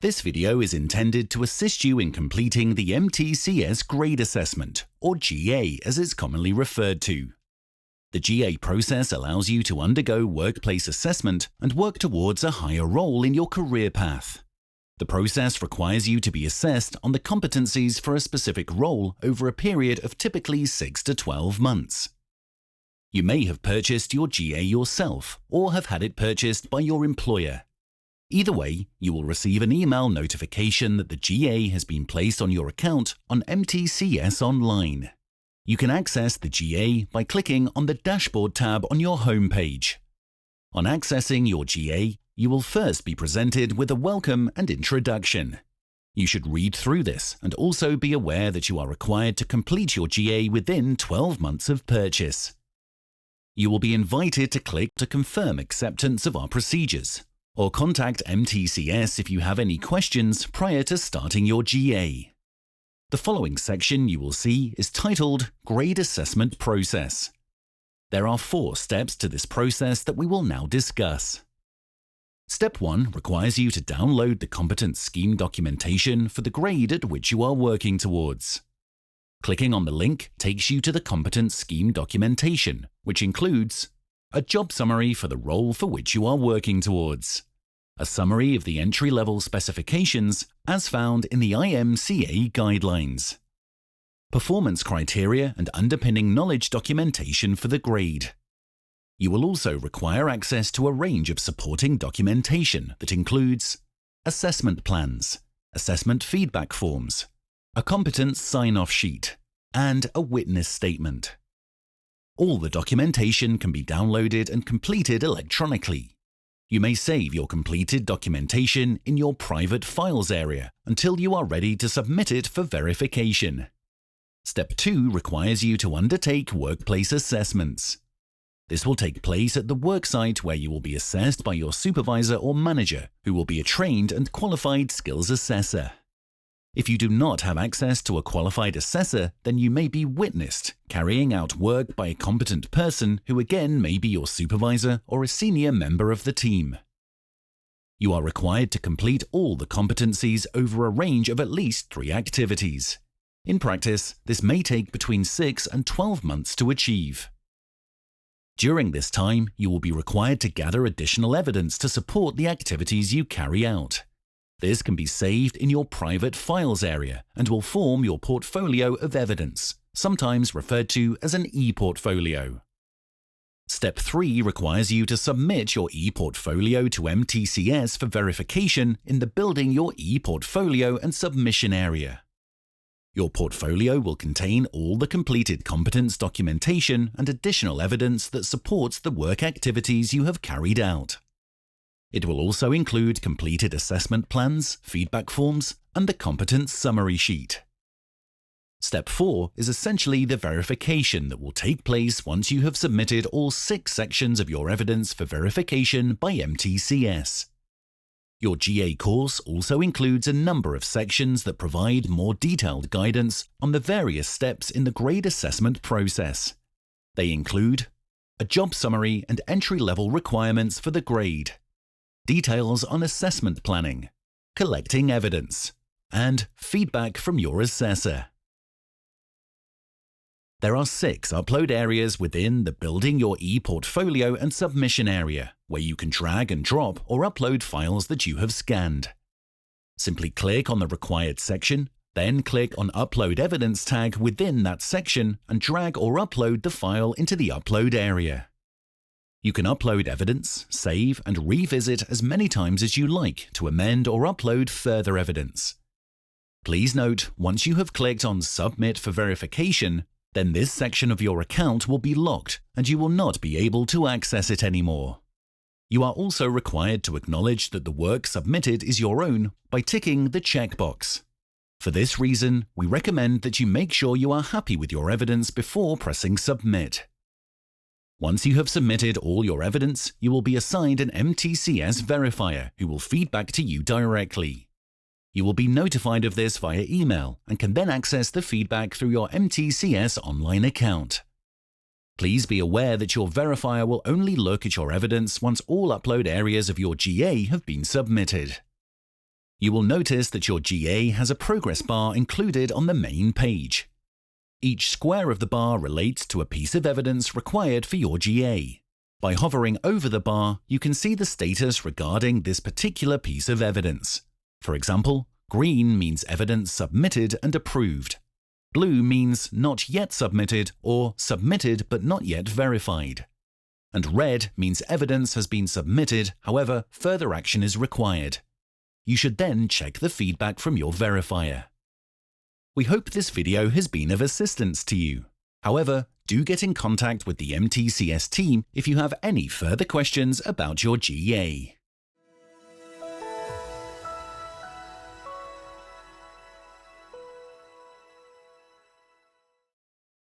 This video is intended to assist you in completing the MTCS Grade Assessment, or GA as it's commonly referred to. The GA process allows you to undergo workplace assessment and work towards a higher role in your career path. The process requires you to be assessed on the competencies for a specific role over a period of typically 6 to 12 months. You may have purchased your GA yourself or have had it purchased by your employer. Either way, you will receive an email notification that the GA has been placed on your account on MTCS Online. You can access the GA by clicking on the Dashboard tab on your homepage. On accessing your GA, you will first be presented with a welcome and introduction. You should read through this and also be aware that you are required to complete your GA within 12 months of purchase. You will be invited to click to confirm acceptance of our procedures, or contact MTCS if you have any questions prior to starting your GA. The following section you will see is titled Grade Assessment Process. There are 4 steps to this process that we will now discuss. Step 1 requires you to download the competence scheme documentation for the grade at which you are working towards. Clicking on the link takes you to the competence scheme documentation, which includes a job summary for the role for which you are working towards, a summary of the entry-level specifications as found in the IMCA guidelines, performance criteria and underpinning knowledge documentation for the grade. You will also require access to a range of supporting documentation that includes assessment plans, assessment feedback forms, a competence sign-off sheet, and a witness statement. All the documentation can be downloaded and completed electronically. You may save your completed documentation in your private files area until you are ready to submit it for verification. Step 2 requires you to undertake workplace assessments. This will take place at the worksite where you will be assessed by your supervisor or manager, who will be a trained and qualified skills assessor. If you do not have access to a qualified assessor, then you may be witnessed carrying out work by a competent person who again may be your supervisor or a senior member of the team. You are required to complete all the competencies over a range of at least 3 activities. In practice, this may take between 6 and 12 months to achieve. During this time, you will be required to gather additional evidence to support the activities you carry out. This can be saved in your private files area and will form your portfolio of evidence, sometimes referred to as an e-portfolio. Step 3 requires you to submit your e-portfolio to MTCS for verification in the Building Your e-portfolio and Submission area. Your portfolio will contain all the completed competence documentation and additional evidence that supports the work activities you have carried out. It will also include completed assessment plans, feedback forms, and the competence summary sheet. Step 4 is essentially the verification that will take place once you have submitted all 6 sections of your evidence for verification by MTCS. Your GA course also includes a number of sections that provide more detailed guidance on the various steps in the grade assessment process. They include a job summary and entry-level requirements for the grade, details on assessment planning, collecting evidence, and feedback from your assessor. There are 6 upload areas within the Building Your e-portfolio and Submission area, where you can drag and drop or upload files that you have scanned. Simply click on the required section, then click on Upload Evidence tag within that section and drag or upload the file into the upload area. You can upload evidence, save, and revisit as many times as you like to amend or upload further evidence. Please note, once you have clicked on Submit for verification, then this section of your account will be locked and you will not be able to access it anymore. You are also required to acknowledge that the work submitted is your own by ticking the checkbox. For this reason, we recommend that you make sure you are happy with your evidence before pressing Submit. Once you have submitted all your evidence, you will be assigned an MTCS verifier who will feed back to you directly. You will be notified of this via email and can then access the feedback through your MTCS online account. Please be aware that your verifier will only look at your evidence once all upload areas of your GA have been submitted. You will notice that your GA has a progress bar included on the main page. Each square of the bar relates to a piece of evidence required for your GA. By hovering over the bar, you can see the status regarding this particular piece of evidence. For example, green means evidence submitted and approved. Blue means not yet submitted or submitted but not yet verified. And red means evidence has been submitted, however, further action is required. You should then check the feedback from your verifier. We hope this video has been of assistance to you. However, do get in contact with the MTCS team if you have any further questions about your GA.